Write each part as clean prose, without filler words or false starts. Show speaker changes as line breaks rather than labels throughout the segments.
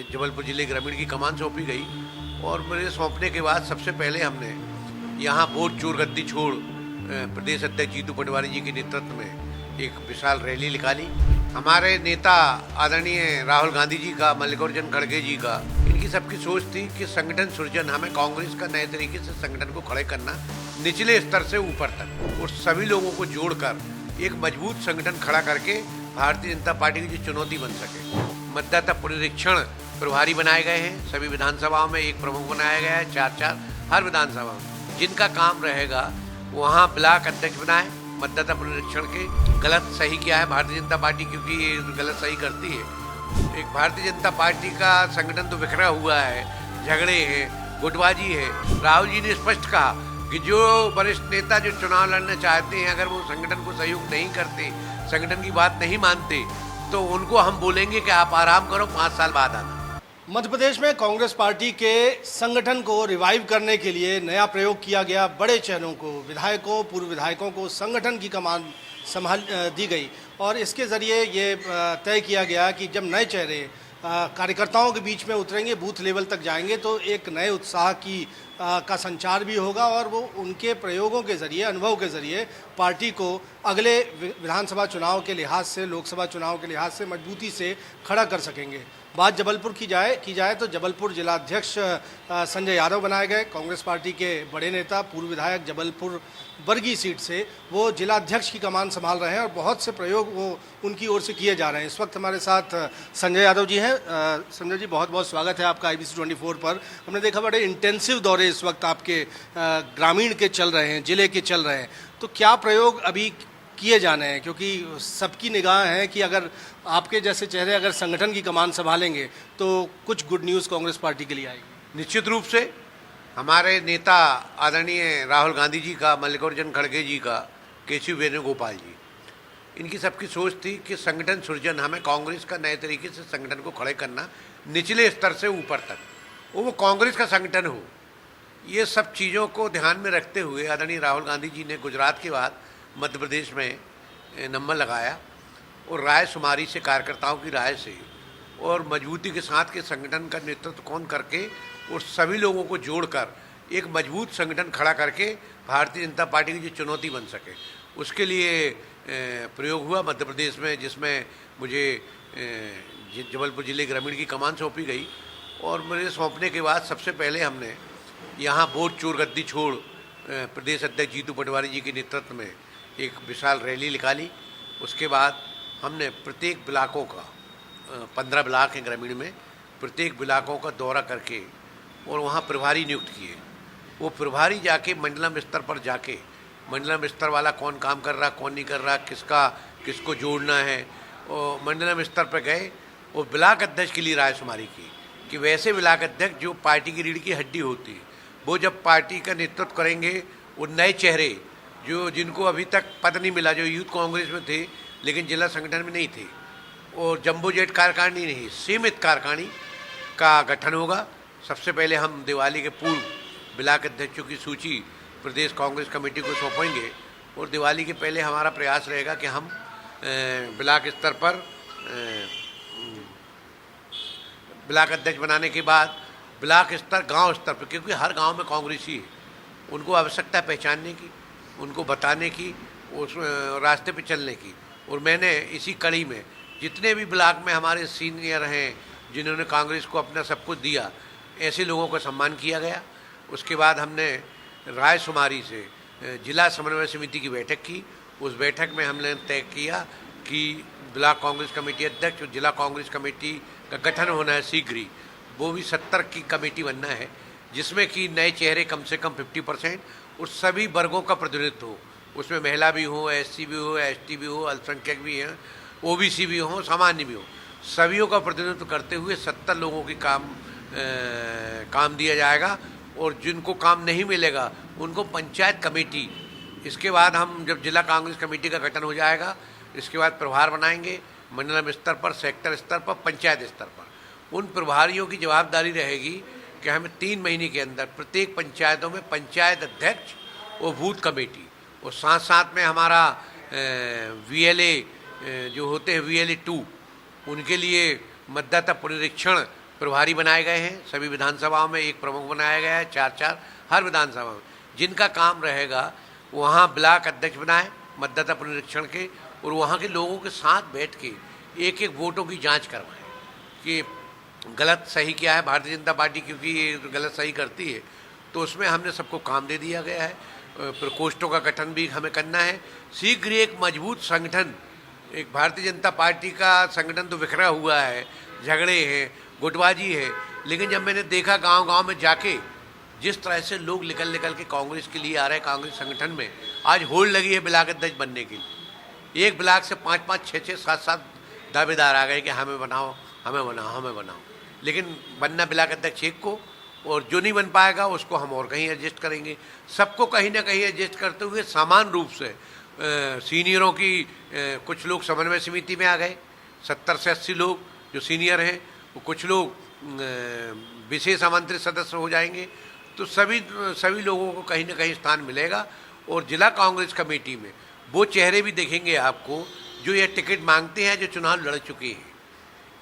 जबलपुर जिले ग्रामीण की कमान सौंपी गई और मुझे सौंपने के बाद सबसे पहले हमने यहाँ वोट चोर गद्दी छोड़ प्रदेश अध्यक्ष जीतू पटवारी जी के नेतृत्व में एक विशाल रैली निकाली। हमारे नेता आदरणीय राहुल गांधी जी का, मल्लिकार्जुन खड़गे जी का, इनकी सबकी सोच थी कि संगठन सृजन, हमें कांग्रेस का नए तरीके से संगठन को खड़े करना, निचले स्तर से ऊपर तक, और सभी लोगों को जोड़कर एक मजबूत संगठन खड़ा करके भारतीय जनता पार्टी की जो चुनौती बन सके। मतदाता पुनरीक्षण प्रभारी बनाए गए हैं, सभी विधानसभाओं में एक प्रमुख बनाया गया है, 4 हर विधानसभा में, जिनका काम रहेगा वहाँ ब्लॉक अध्यक्ष बनाए मतदाता पुनरीक्षण के। गलत सही क्या है भारतीय जनता पार्टी, क्योंकि ये गलत सही करती है। एक भारतीय जनता पार्टी का संगठन तो बिखरा हुआ है, झगड़े हैं, गुटबाजी है। राहुल जी ने स्पष्ट कहा कि जो वरिष्ठ नेता जो चुनाव लड़ना चाहते हैं, अगर वो संगठन को सहयोग नहीं करते, संगठन की बात नहीं मानते, तो उनको हम बोलेंगे कि आप आराम करो, 5 साल बाद आना।
मध्य प्रदेश में कांग्रेस पार्टी के संगठन को रिवाइव करने के लिए नया प्रयोग किया गया। बड़े चेहरों को, विधायकों, पूर्व विधायकों को संगठन की कमान संभाल दी गई और इसके ज़रिए ये तय किया गया कि जब नए चेहरे कार्यकर्ताओं के बीच में उतरेंगे, बूथ लेवल तक जाएंगे, तो एक नए उत्साह का संचार भी होगा और वो उनके प्रयोगों के ज़रिए, अनुभव के ज़रिए पार्टी को अगले विधानसभा चुनाव के लिहाज से, लोकसभा चुनाव के लिहाज से मजबूती से खड़ा कर सकेंगे। बात जबलपुर की जाए तो जबलपुर जिलाध्यक्ष संजय यादव बनाए गए। कांग्रेस पार्टी के बड़े नेता, पूर्व विधायक, जबलपुर बरगी सीट से वो जिलाध्यक्ष की कमान संभाल रहे हैं और बहुत से प्रयोग वो उनकी ओर से किए जा रहे हैं। इस वक्त हमारे साथ संजय यादव जी हैं। संजय जी, बहुत बहुत स्वागत है आपका IBC 24 पर। हमने देखा बड़े इंटेंसिव दौरे इस वक्त आपके ग्रामीण के चल रहे हैं, जिले के चल रहे हैं, तो क्या प्रयोग अभी किए जाने हैं? क्योंकि सबकी निगाह है कि अगर आपके जैसे चेहरे अगर संगठन की कमान संभालेंगे तो कुछ गुड न्यूज़ कांग्रेस पार्टी के लिए आएगी।
निश्चित रूप से हमारे नेता आदरणीय राहुल गांधी जी का, मल्लिकार्जुन खड़गे जी का, केशव वेणुगोपाल जी, इनकी सबकी सोच थी कि संगठन सृजन, हमें कांग्रेस का नए तरीके से संगठन को खड़े करना, निचले स्तर से ऊपर तक, वो कांग्रेस का संगठन हो। ये सब चीज़ों को ध्यान में रखते हुए आदरणीय राहुल गांधी जी ने गुजरात के बाद मध्य प्रदेश में नंबर लगाया और राय शुमारी से, कार्यकर्ताओं की राय से और मजबूती के साथ के संगठन का नेतृत्व कौन करके और सभी लोगों को जोड़कर एक मजबूत संगठन खड़ा करके भारतीय जनता पार्टी की जो चुनौती बन सके, उसके लिए प्रयोग हुआ मध्य प्रदेश में, जिसमें मुझे जबलपुर जिले ग्रामीण की कमान सौंपी गई और मुझे सौंपने के बाद सबसे पहले हमने यहाँ वोट चोर गद्दी छोड़ प्रदेश अध्यक्ष जीतू पटवारी जी के नेतृत्व में एक विशाल रैली निकाली। उसके बाद हमने प्रत्येक ब्लॉकों का, 15 ब्लॉक हैं ग्रामीण में, प्रत्येक ब्लॉकों का दौरा करके और वहाँ प्रभारी नियुक्त किए। वो प्रभारी जाके मंडलम स्तर पर जाके, मंडलम स्तर वाला कौन काम कर रहा, कौन नहीं कर रहा, किसको जोड़ना है, और मंडलम स्तर पर गए और ब्लॉक अध्यक्ष के लिए राय शुमारी की कि वैसे ब्लॉक अध्यक्ष जो पार्टी की रीढ़ की हड्डी होती है, वो जब पार्टी का नेतृत्व करेंगे, वो नए चेहरे जिनको अभी तक पद नहीं मिला, जो यूथ कांग्रेस में थे लेकिन जिला संगठन में नहीं थे, और जम्बो जेट कार्यकारिणी नहीं, सीमित कार्यकारिणी का गठन होगा। सबसे पहले हम दिवाली के पूर्व ब्लॉक अध्यक्षों की सूची प्रदेश कांग्रेस कमेटी को सौंपेंगे और दिवाली के पहले हमारा प्रयास रहेगा कि हम ब्लॉक स्तर पर ब्लॉक अध्यक्ष बनाने के बाद ब्लॉक स्तर, गांव स्तर पर, क्योंकि हर गांव में कांग्रेसी है, उनको आवश्यकता है पहचानने की, उनको बताने की, उस रास्ते पे चलने की। और मैंने इसी कड़ी में जितने भी ब्लॉक में हमारे सीनियर हैं जिन्होंने कांग्रेस को अपना सब कुछ दिया, ऐसे लोगों का सम्मान किया गया। उसके बाद हमने राय शुमारी से जिला समन्वय समिति की बैठक की। उस बैठक में हमने तय किया कि ब्लॉक कांग्रेस कमेटी अध्यक्ष और जिला कांग्रेस कमेटी का गठन होना है शीघ्र ही। वो भी 70 की कमेटी बनना है, जिसमें कि नए चेहरे कम से कम 50% और सभी वर्गों का प्रतिनिधित्व हो। उसमें महिला भी हो, SC भी हो, ST भी हो, अल्पसंख्यक भी हैं, OBC भी हो, सामान्य भी हो, सभी का प्रतिनिधित्व करते हुए 70 लोगों की काम दिया जाएगा। और जिनको काम नहीं मिलेगा उनको पंचायत कमेटी, इसके बाद हम जब जिला कांग्रेस कमेटी का गठन हो जाएगा, इसके बाद प्रभार बनाएंगे मंडलम स्तर पर, सेक्टर स्तर पर, पंचायत स्तर पर। उन प्रभारियों की जवाबदारी रहेगी कि हमें 3 महीने के अंदर प्रत्येक पंचायतों में पंचायत अध्यक्ष और बूथ कमेटी, और साथ साथ में हमारा VLA जो होते हैं, VLA 2, उनके लिए मतदाता पुनरीक्षण प्रभारी बनाए गए हैं सभी विधानसभाओं में, एक प्रमुख बनाया गया है, 4-4 हर विधानसभा में, जिनका काम रहेगा वहाँ ब्लॉक अध्यक्ष बनाए मतदाता पुनरीक्षण के, और वहाँ के लोगों के साथ बैठ के एक एक वोटों की जांच करवाएं कि गलत सही क्या है। भारतीय जनता पार्टी क्योंकि ये गलत सही करती है, तो उसमें हमने सबको काम दे दिया गया है। प्रकोष्ठों का गठन भी हमें करना है। शीघ्र एक मजबूत संगठन, एक भारतीय जनता पार्टी का संगठन तो बिखरा हुआ है, झगड़े हैं, गुटबाजी है, लेकिन जब मैंने देखा गांव-गांव में जाके जिस तरह से लोग निकल के कांग्रेस के लिए आ रहे हैं, कांग्रेस संगठन में आज होड़ लगी है ब्लॉक अध्यक्ष बनने के लिए। एक ब्लॉक से 5-5, 6-6, 7-7 दावेदार आ गए कि हमें बनाओ, हमें बनाओ, हमें बनाओ, लेकिन बनना ब्लॉक अध्यक्ष एक को, और जो नहीं बन पाएगा उसको हम और कहीं एडजस्ट करेंगे। सबको कहीं ना कहीं एडजस्ट करते हुए समान रूप से सीनियरों की कुछ लोग समन्वय समिति में आ गए, 70 से 80 लोग जो सीनियर हैं, वो कुछ लोग विशेष आमंत्रित सदस्य हो जाएंगे। तो सभी लोगों को कहीं ना कहीं स्थान मिलेगा, और जिला कांग्रेस कमेटी में वो चेहरे भी देखेंगे आपको जो ये टिकट मांगते हैं, जो चुनाव लड़ चुके हैं।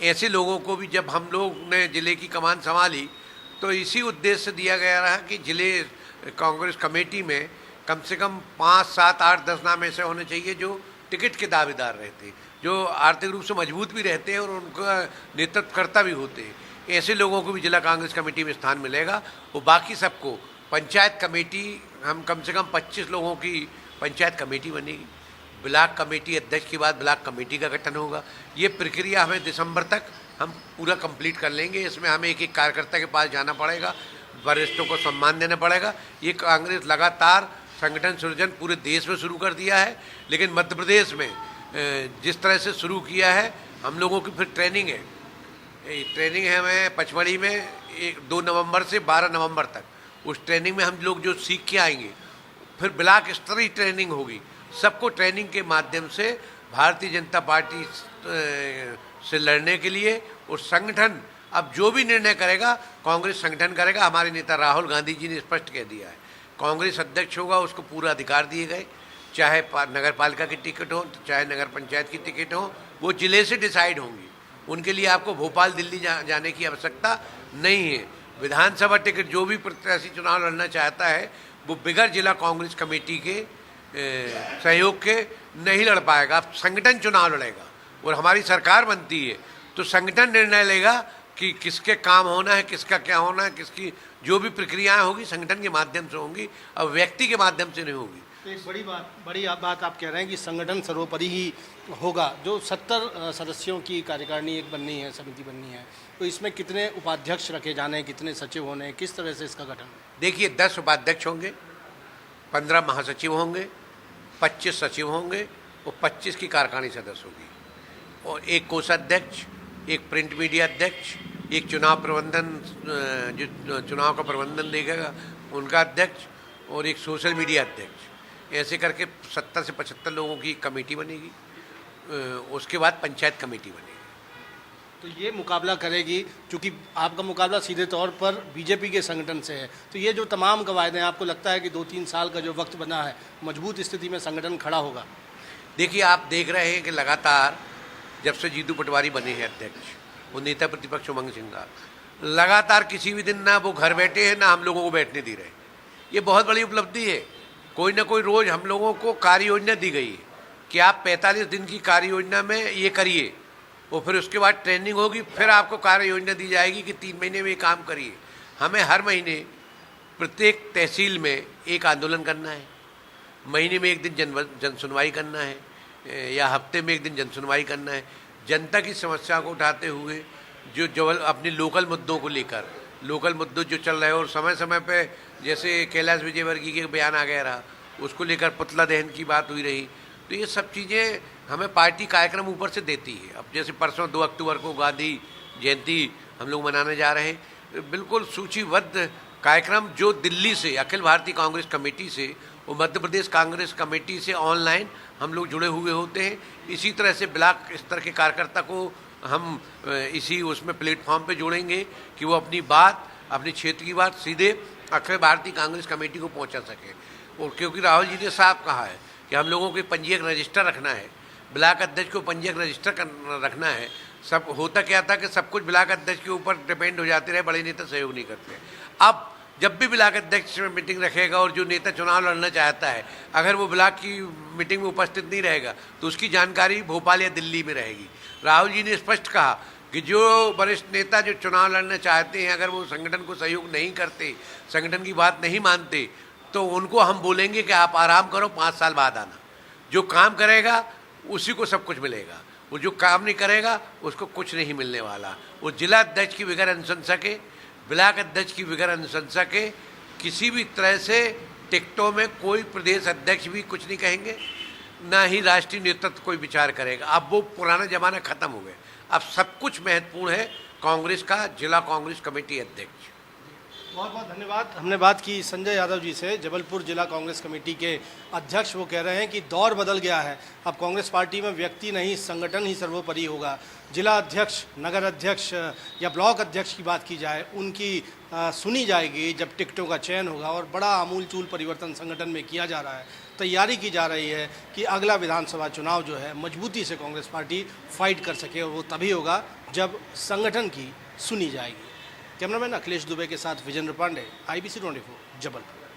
ऐसे लोगों को भी जब हम लोग ने जिले की कमान संभाली तो इसी उद्देश्य से दिया गया रहा कि जिले कांग्रेस कमेटी में कम से कम 5, 7, 8, 10 नाम ऐसे होने चाहिए जो टिकट के दावेदार रहते हैं, जो आर्थिक रूप से मजबूत भी रहते हैं और उनका नेतृत्वकर्ता भी होते हैं। ऐसे लोगों को भी जिला कांग्रेस कमेटी में स्थान मिलेगा। और बाकी सबको पंचायत कमेटी, हम कम से कम 25 लोगों की पंचायत कमेटी बनेगी। ब्लॉक कमेटी अध्यक्ष के बाद ब्लॉक कमेटी का गठन होगा। ये प्रक्रिया हमें दिसंबर तक हम पूरा कंप्लीट कर लेंगे। इसमें हमें एक एक कार्यकर्ता के पास जाना पड़ेगा, वरिष्ठों को सम्मान देना पड़ेगा। ये कांग्रेस लगातार संगठन सृजन पूरे देश में शुरू कर दिया है, लेकिन मध्य प्रदेश में जिस तरह से शुरू किया है, हम लोगों की फिर ट्रेनिंग है। ट्रेनिंग है हमें पचमढ़ी में 2 नवंबर से 12 नवंबर तक। उस ट्रेनिंग में हम लोग जो सीख के आएंगे, फिर ब्लॉक स्तरीय ट्रेनिंग होगी। सबको ट्रेनिंग के माध्यम से भारतीय जनता पार्टी से लड़ने के लिए, और संगठन अब जो भी निर्णय करेगा कांग्रेस संगठन करेगा। हमारे नेता राहुल गांधी जी ने स्पष्ट कह दिया है, कांग्रेस अध्यक्ष होगा उसको पूरा अधिकार दिए गए, चाहे नगर पालिका की टिकट हो, चाहे नगर पंचायत की टिकट हो, वो जिले से डिसाइड होंगी। उनके लिए आपको भोपाल दिल्ली जाने की आवश्यकता नहीं है। विधानसभा टिकट जो भी प्रत्याशी चुनाव लड़ना चाहता है वो बगैर जिला कांग्रेस कमेटी के सहयोग के नहीं लड़ पाएगा। संगठन चुनाव लड़ेगा, और हमारी सरकार बनती है तो संगठन निर्णय लेगा कि किसके काम होना है, किसका क्या होना है, किसकी जो भी प्रक्रियाएं होगी संगठन के माध्यम से होंगी, और व्यक्ति के माध्यम से नहीं होगी।
तो एक बड़ी बात आप कह रहे हैं कि संगठन सर्वोपरि ही होगा। जो 70 सदस्यों की कार्यकारिणी एक बननी है, समिति बननी है, तो इसमें कितने उपाध्यक्ष रखे जाने हैं, कितने सचिव होने हैं, किस तरह से इसका गठन?
देखिए, 10 उपाध्यक्ष होंगे, 15 महासचिव होंगे, 25 सचिव होंगे, और 25 की कार्यकारिणी सदस्य होगी, और एक कोषाध्यक्ष, एक प्रिंट मीडिया अध्यक्ष, एक चुनाव प्रबंधन जो चुनाव का प्रबंधन देखेगा उनका अध्यक्ष, और एक सोशल मीडिया अध्यक्ष। ऐसे करके 70 से 75 लोगों की कमेटी बनेगी। उसके बाद पंचायत कमेटी बनेगी।
तो ये मुकाबला करेगी, क्योंकि आपका मुकाबला सीधे तौर पर बीजेपी के संगठन से है, तो ये जो तमाम कवायद हैं, आपको लगता है कि 2-3 साल का जो वक्त बना है, मजबूत स्थिति में संगठन खड़ा होगा?
देखिए, आप देख रहे हैं कि लगातार जब से जीतू पटवारी बने हैं अध्यक्ष, वो नेता प्रतिपक्ष उमंग सिंघार, लगातार किसी भी दिन ना वो घर बैठे हैं ना हम लोगों को बैठने दे रहे। ये बहुत बड़ी उपलब्धि है। कोई ना कोई रोज़ हम लोगों को कार्य योजना दी गई है कि आप 45 दिन की कार्य योजना में ये करिए, और फिर उसके बाद ट्रेनिंग होगी, फिर आपको कार्य योजना दी जाएगी कि 3 महीने में ये काम करिए। हमें हर महीने प्रत्येक तहसील में एक आंदोलन करना है, महीने में एक दिन जन सुनवाई करना है, या हफ्ते में एक दिन जन सुनवाई करना है। जनता की समस्या को उठाते हुए जो अपने लोकल मुद्दों को लेकर, लोकल मुद्दों जो चल रहे हैं, और समय समय पे जैसे कैलाश विजयवर्गीय के बयान आ गया रहा, उसको लेकर पुतला दहन की बात हुई रही। तो ये सब चीज़ें हमें पार्टी कार्यक्रम ऊपर से देती है। अब जैसे परसों 2 अक्टूबर को गांधी जयंती हम लोग मनाने जा रहे हैं, बिल्कुल सूचीबद्ध कार्यक्रम जो दिल्ली से अखिल भारतीय कांग्रेस कमेटी से और मध्य प्रदेश कांग्रेस कमेटी से ऑनलाइन हम लोग जुड़े हुए होते हैं। इसी तरह से ब्लॉक स्तर के कार्यकर्ता को हम इसी उसमें प्लेटफॉर्म पे जोड़ेंगे कि वो अपनी बात, अपने क्षेत्र की बात सीधे अखिल भारतीय कांग्रेस कमेटी को पहुंचा सके। और क्योंकि राहुल जी ने साफ कहा है कि हम लोगों को पंजीयक रजिस्टर रखना है, ब्लॉक अध्यक्ष को पंजीयक रजिस्टर रखना है, सब होता क्या था कि सब कुछ ब्लॉक अध्यक्ष के ऊपर डिपेंड हो जाते रहे, बड़े नेता सहयोग नहीं करते। अब जब भी ब्लॉक अध्यक्ष में मीटिंग रखेगा और जो नेता चुनाव लड़ना चाहता है, अगर वो ब्लॉक की मीटिंग में उपस्थित नहीं रहेगा तो उसकी जानकारी भोपाल या दिल्ली में रहेगी। राहुल जी ने स्पष्ट कहा कि जो वरिष्ठ नेता जो चुनाव लड़ना चाहते हैं, अगर वो संगठन को सहयोग नहीं करते, संगठन की बात नहीं मानते, तो उनको हम बोलेंगे कि आप आराम करो, 5 साल बाद आना। जो काम करेगा उसी को सब कुछ मिलेगा, वो जो काम नहीं करेगा उसको कुछ नहीं मिलने वाला। वो जिला अध्यक्ष की बगैर अनुशंसा के, ब्लॉक अध्यक्ष की बगैर अनुशंसा के किसी भी तरह से टिकटों में कोई प्रदेश अध्यक्ष भी कुछ नहीं कहेंगे, ना ही राष्ट्रीय नेतृत्व कोई विचार करेगा। अब वो पुराना जमाना खत्म हो गया, अब सब कुछ महत्वपूर्ण है कांग्रेस का जिला कांग्रेस कमेटी अध्यक्ष।
बहुत बहुत धन्यवाद। हमने बात की संजय यादव जी से, जबलपुर जिला कांग्रेस कमेटी के अध्यक्ष। वो कह रहे हैं कि दौर बदल गया है, अब कांग्रेस पार्टी में व्यक्ति नहीं संगठन ही सर्वोपरि होगा। जिला अध्यक्ष, नगर अध्यक्ष या ब्लॉक अध्यक्ष की बात की जाए, उनकी सुनी जाएगी जब टिकटों का चयन होगा। और बड़ा आमूलचूल परिवर्तन संगठन में किया जा रहा है, तैयारी की जा रही है कि अगला विधानसभा चुनाव जो है मजबूती से कांग्रेस पार्टी फाइट कर सके, और वो तभी होगा जब संगठन की सुनी जाएगी। कैमरामैन अखिलेश दुबे के साथ विजेंद्र पांडे, IBC 24, जबलपुर।